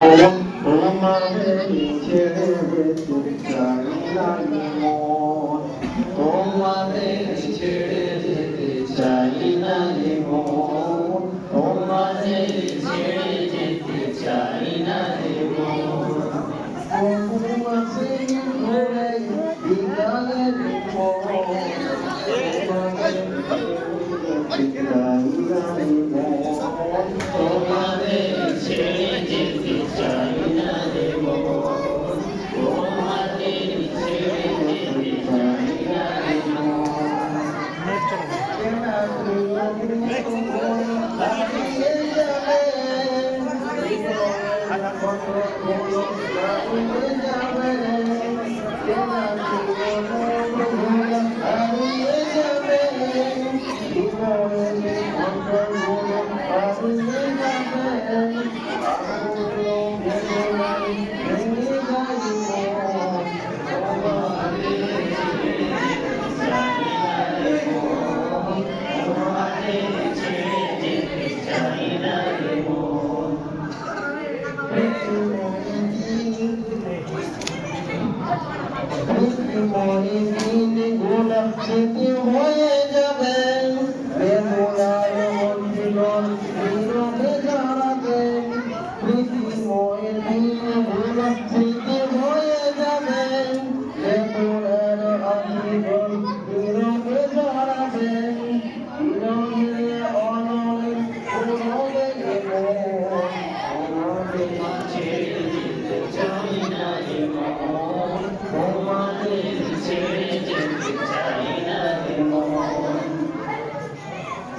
তোমাদের ছেড়ে যেতে চাই না মন, তোমাদের ছেড়ে যেতে চাই না মন, তোমাদের ছেড়ে যেতে চাই না মন। তোমাদের ঘুরে বিকালের মন, তোমাদের ছেড়ে যেতে চাই না মন, তোমাদের ছেড়ে যেতে চাই না মনে দিন গোলাপ স্মৃতি হয়ে যাবে, বেদনার মন্দির নীরবে দাঁড়াবে। স্মৃতিময় দিন গোলাপ স্মৃতি হয়ে যাবে, বেদনার আলিগন নীরবে দাঁড়াবে। নীরবে অনলে পুরবে ছেড়ে যেতে চাই না মন, তোমাদের ছেড়ে যেতে চাই না মন।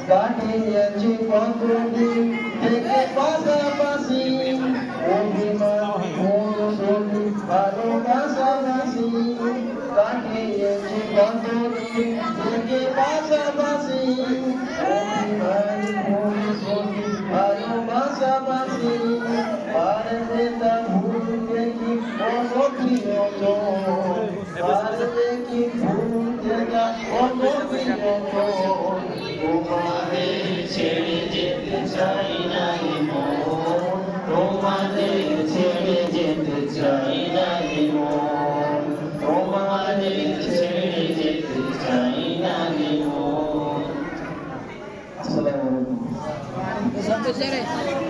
কাটিয়েছি কতদিন থেকে পাশাপাশি, অভিমান মৌসুমি ভালোবাসাবাসি। কাটিয়েছি কতদিন থেকে পাশাপাশি, অভিমান মৌসুমি ভালোবাসাবাসি। পারবে তা ভুলতে কি কোনো প্রিয়জন, পারবে কি ভুলতে তা কোনো প্রিয়জন। তোমাদের ছেড়ে যেতে চাই না মন, তোমাদের ছেড়ে যেতে চাই না মন, তোমাদের ছেড়ে যেতে চাই না মন। আসসালামু আলাইকুম।